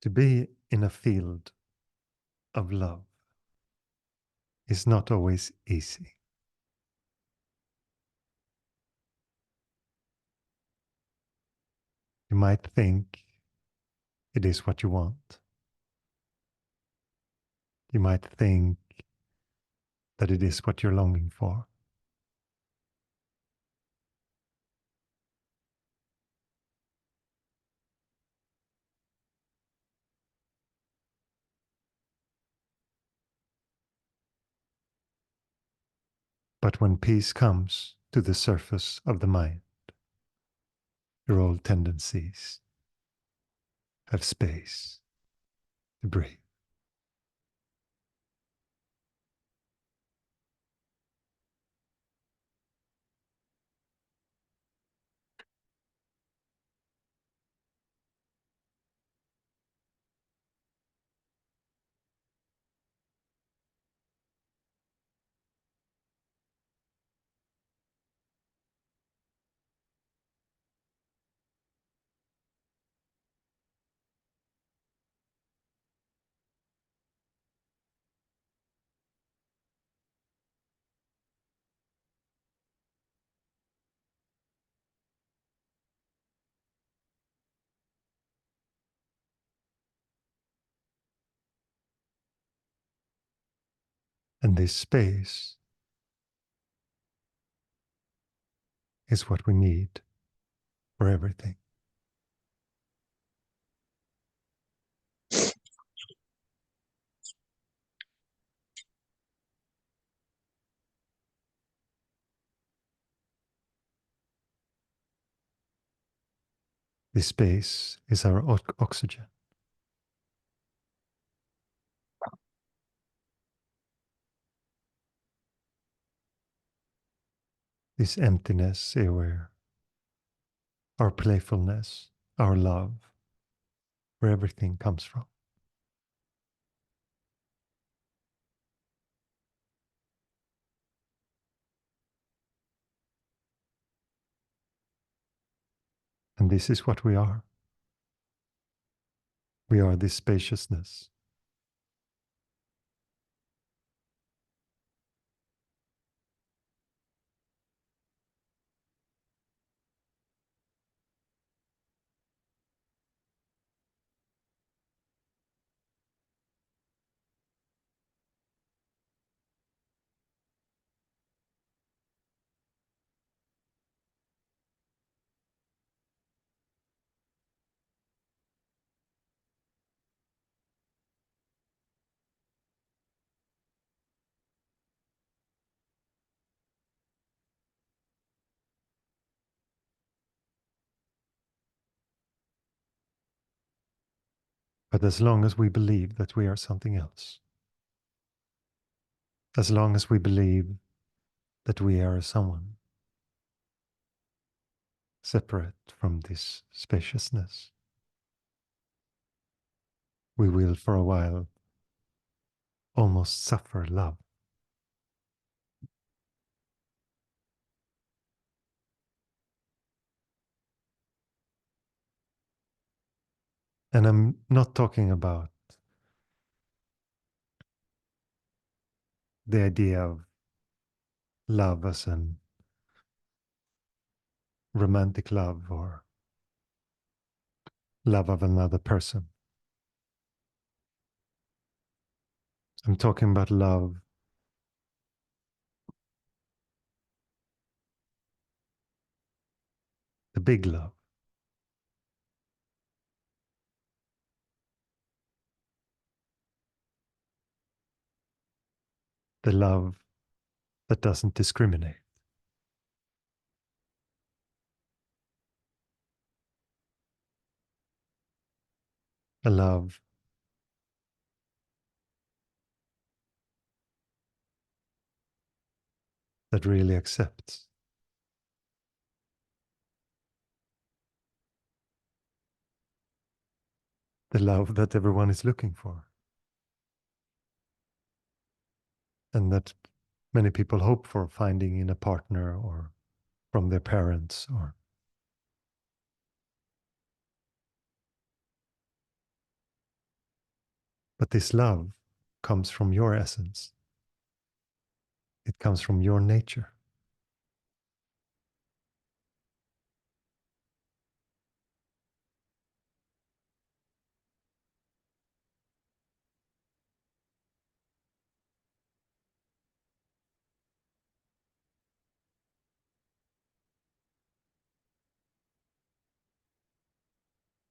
To be in a field of love is not always easy. You might think it is what you want. You might think that it is what you're longing for. But when peace comes to the surface of the mind, your old tendencies have space to breathe. And this space is what we need for everything. This space is our oxygen. This emptiness is where our playfulness, our love, where everything comes from. And this is what we are. We are this spaciousness. But as long as we believe that we are something else, as long as we believe that we are someone separate from this spaciousness, we will for a while almost suffer love. And I'm not talking about the idea of love as an romantic love or love of another person. I'm talking about love the big love. The love that doesn't discriminate. A love that really accepts. The love that everyone is looking for. And that many people hope for finding in a partner or from their parents or. . But this love comes from your essence. It comes from your nature.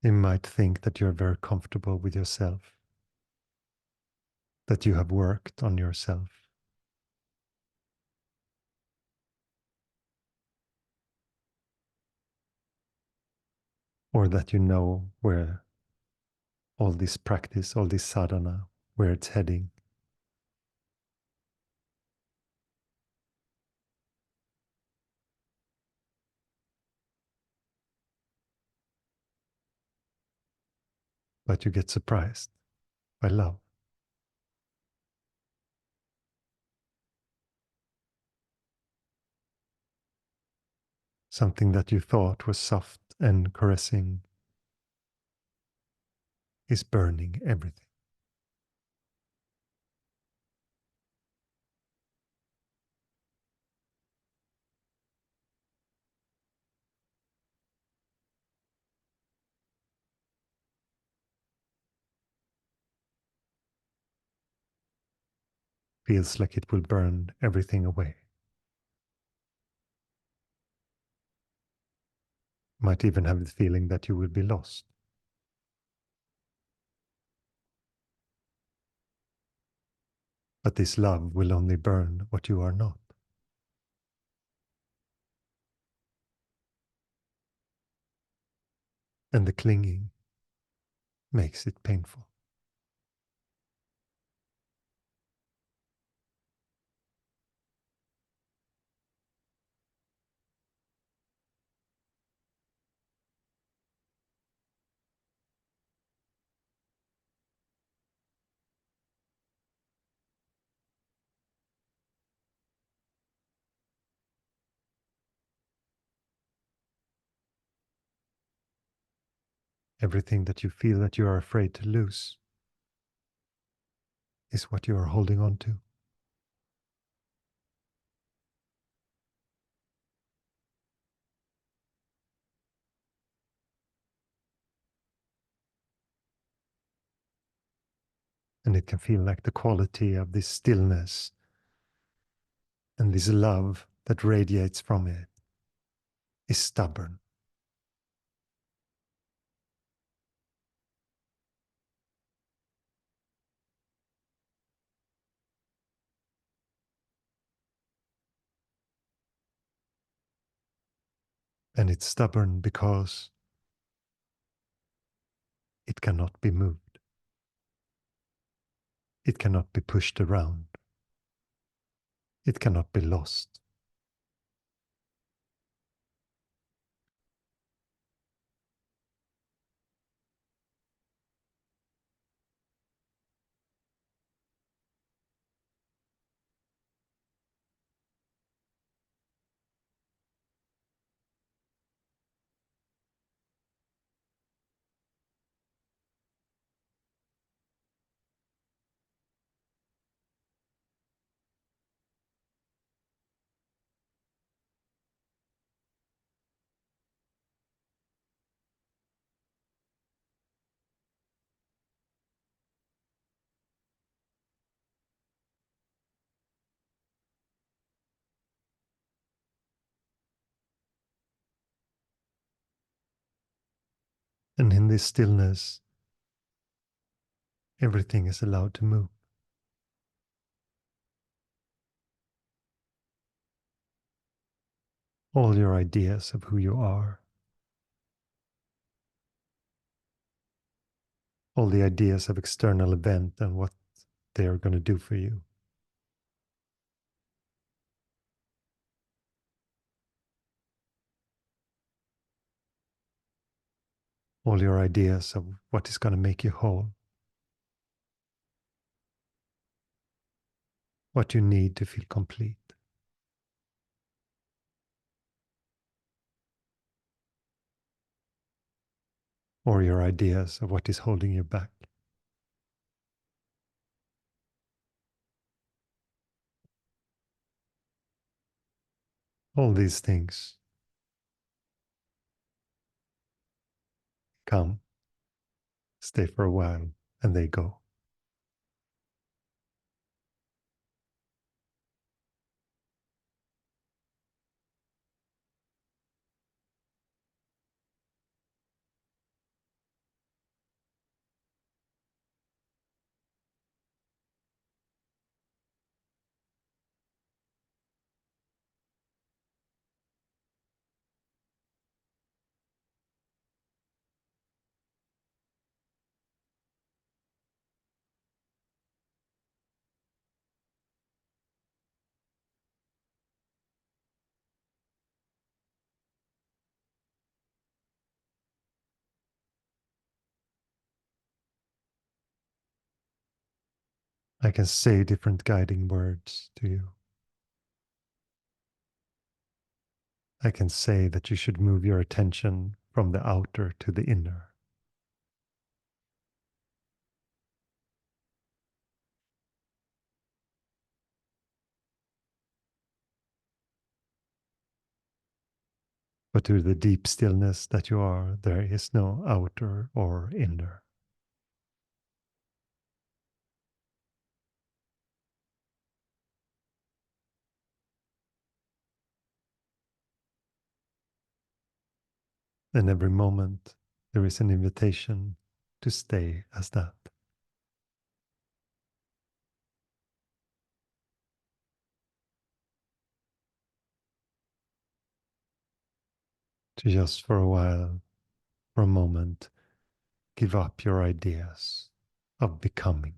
You might think that you're very comfortable with yourself, that you have worked on yourself. Or that you know where all this practice, all this sadhana, where it's heading. But you get surprised by love. Something that you thought was soft and caressing is burning everything. Feels like it will burn everything away. Might even have the feeling that you will be lost. But this love will only burn what you are not. And the clinging makes it painful. Everything that you feel that you are afraid to lose is what you are holding on to. And it can feel like the quality of this stillness and this love that radiates from it is stubborn. And it's stubborn because it cannot be moved. It cannot be pushed around. It cannot be lost. And in this stillness, everything is allowed to move. All your ideas of who you are, all the ideas of external event and what they are going to do for you. All your ideas of what is going to make you whole, what you need to feel complete. Or your ideas of what is holding you back. All these things come, stay for a while, and they go. I can say different guiding words to you. I can say that you should move your attention from the outer to the inner. But to the deep stillness that you are, there is no outer or inner. And every moment there is an invitation to stay as that. To just for a while, for a moment, give up your ideas of becoming.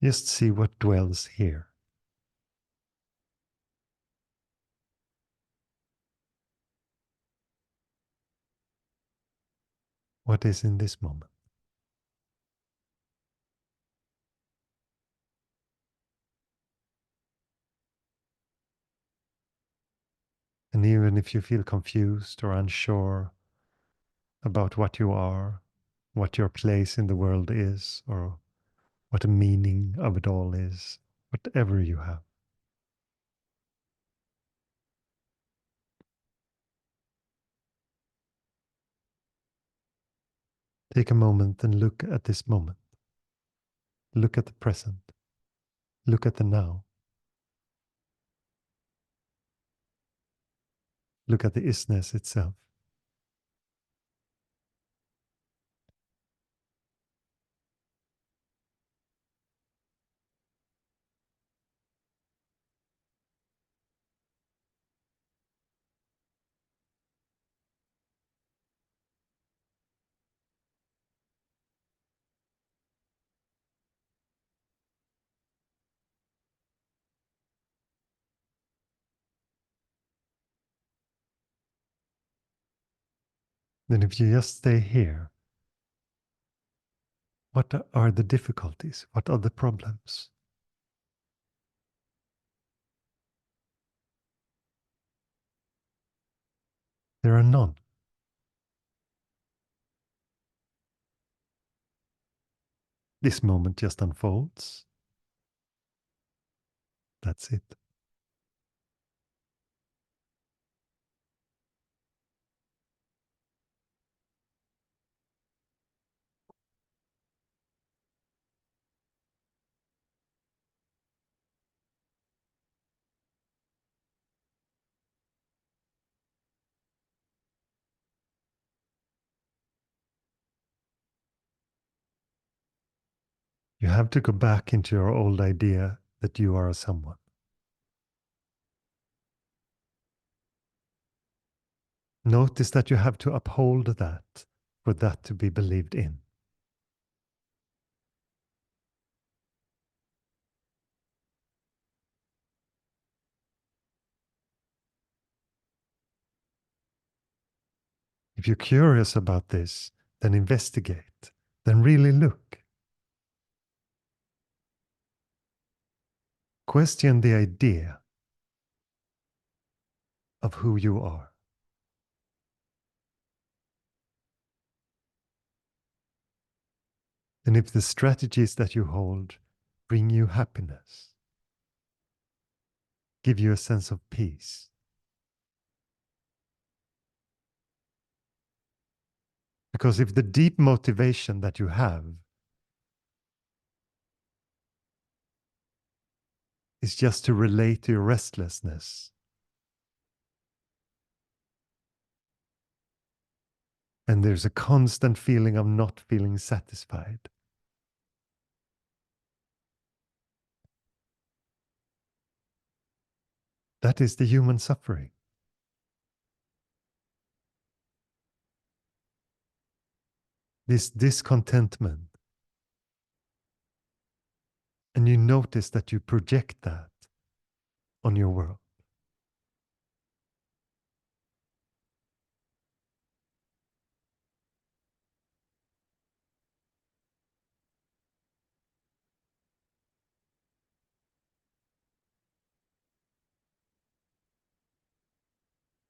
Just see what dwells here. What is in this moment? And even if you feel confused or unsure about what you are, what your place in the world is, or what the meaning of it all is, whatever you have, take a moment and look at this moment. Look at the present. Look at the now. Look at the isness itself. Then if you just stay here, what are the difficulties? What are the problems? There are none. This moment just unfolds. That's it. You have to go back into your old idea that you are someone. Notice that you have to uphold that for that to be believed in. If you're curious about this, then investigate, then really look. Question the idea of who you are. And if the strategies that you hold bring you happiness, give you a sense of peace, because if the deep motivation that you have is just to relate to your restlessness, and there's a constant feeling of not feeling satisfied, that is the human suffering. This discontentment. And you notice that you project that on your world.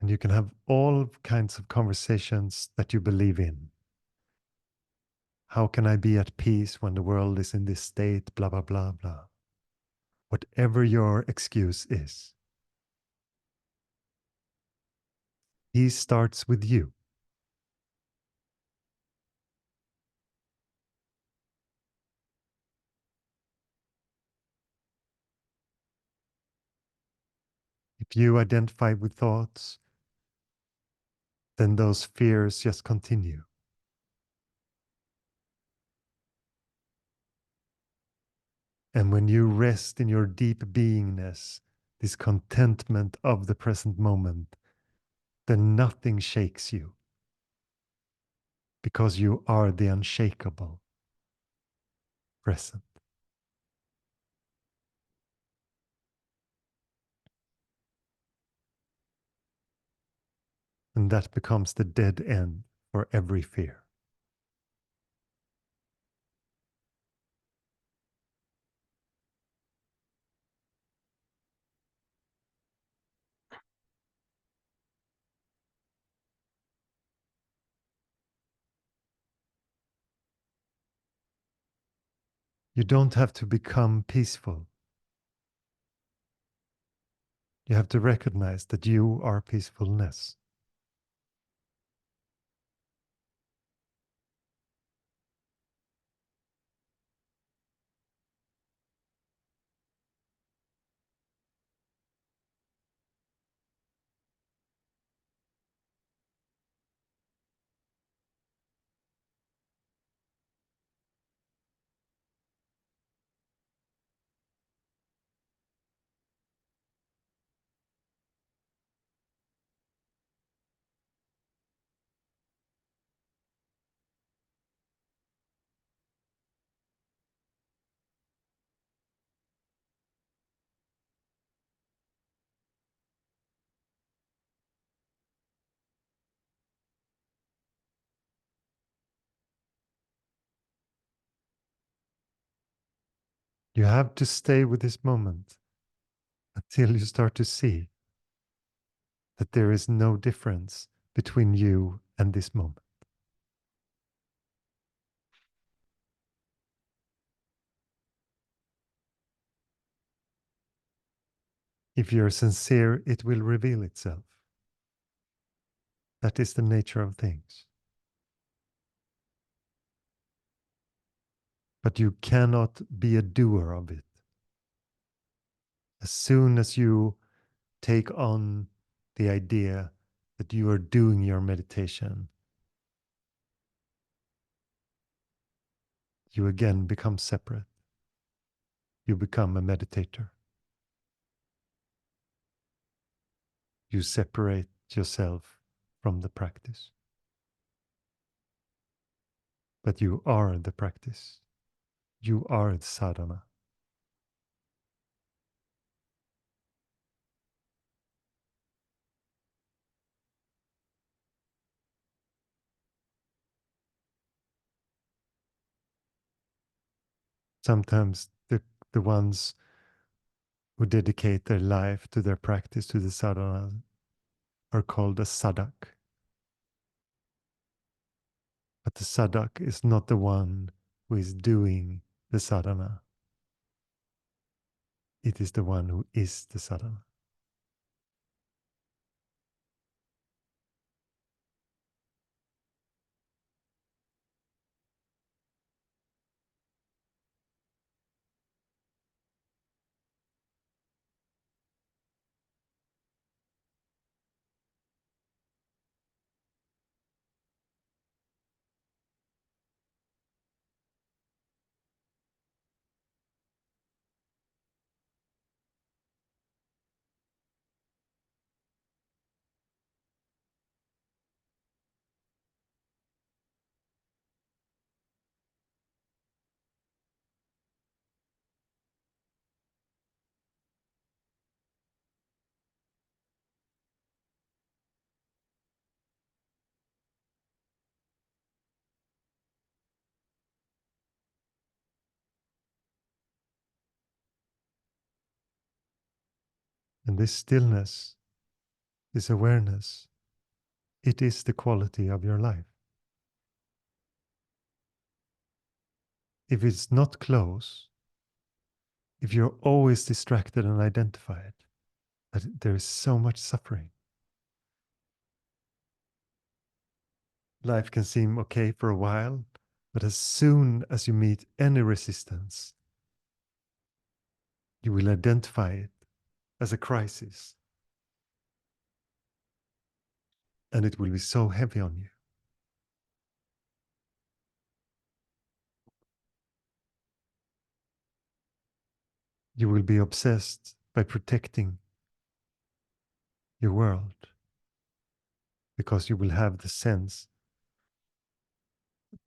And you can have all kinds of conversations that you believe in. How can I be at peace when the world is in this state? Blah, blah, blah, blah. Whatever your excuse is, he starts with you. If you identify with thoughts, then those fears just continue. And when you rest in your deep beingness, this contentment of the present moment, then nothing shakes you, because you are the unshakable present. And that becomes the dead end for every fear. You don't have to become peaceful. You have to recognize that you are peacefulness. You have to stay with this moment until you start to see that there is no difference between you and this moment. If you're sincere, it will reveal itself. That is the nature of things. But you cannot be a doer of it. As soon as you take on the idea that you are doing your meditation, you again become separate. You become a meditator. You separate yourself from the practice. But you are the practice. You are the sadhana. Sometimes the ones who dedicate their life to their practice, to the sadhana, are called a sadhak. But the sadhak is not the one who is doing the sadhana. It is the one who is the sadhana. And this stillness, this awareness, it is the quality of your life. If it's not close, if you're always distracted and identified, that there is so much suffering. Life can seem okay for a while, but as soon as you meet any resistance, you will identify it as a crisis. And it will be so heavy on you. You will be obsessed by protecting your world because you will have the sense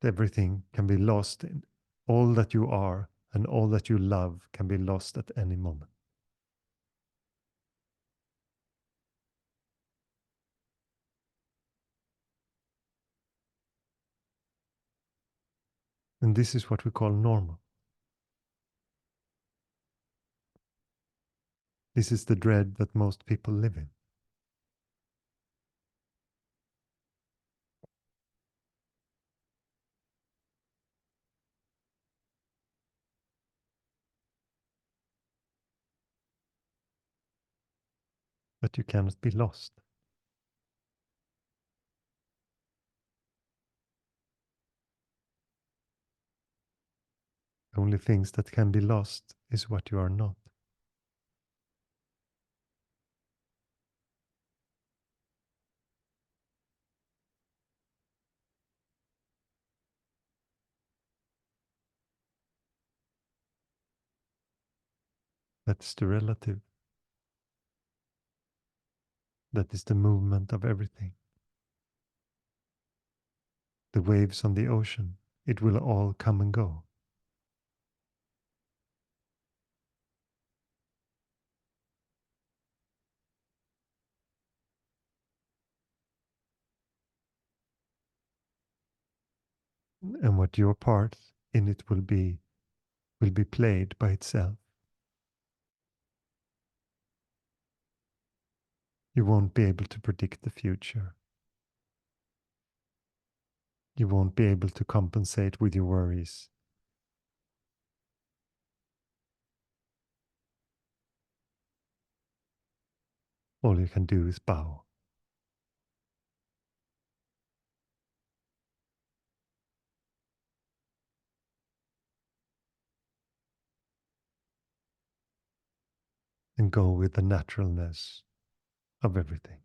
that everything can be lost in all that you are and all that you love can be lost at any moment. And this is what we call normal. This is the dread that most people live in. But you cannot be lost. The only things that can be lost is what you are not. That's the relative. That is the movement of everything. The waves on the ocean, it will all come and go. And what your part in it will be played by itself. You won't be able to predict the future. You won't be able to compensate with your worries. All you can do is bow. And go with the naturalness of everything.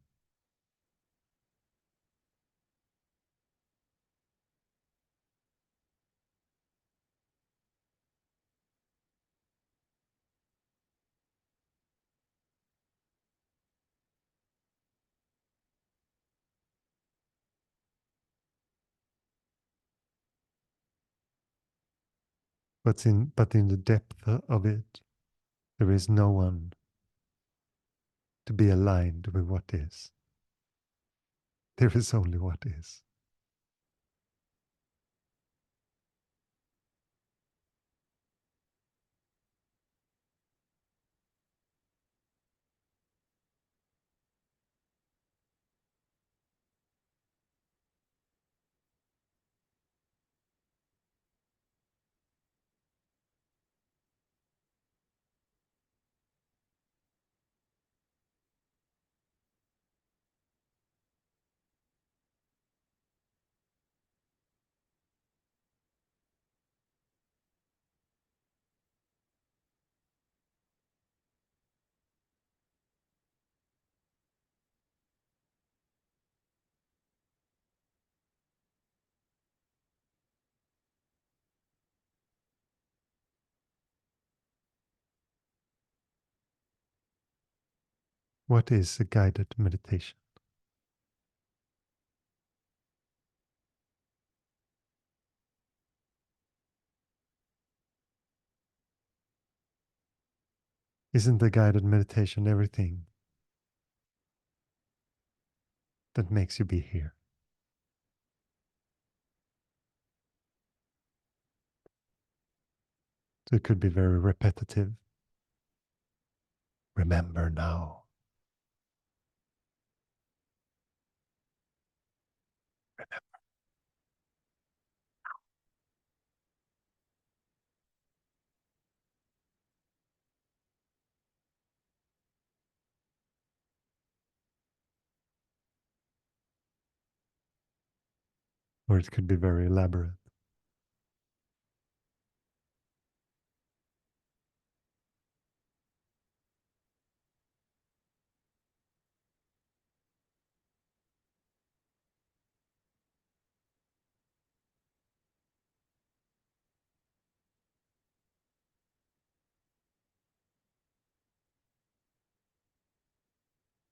But in the depth of it, there is no one to be aligned with what is. There is only what is. What is a guided meditation? Isn't the guided meditation everything that makes you be here? So it could be very repetitive. Remember now. Or it could be very elaborate.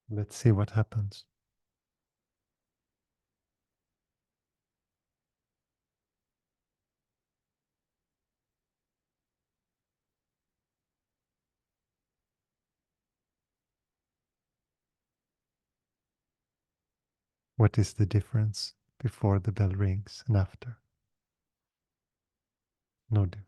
Let's see what happens. What is the difference before the bell rings and after? No difference.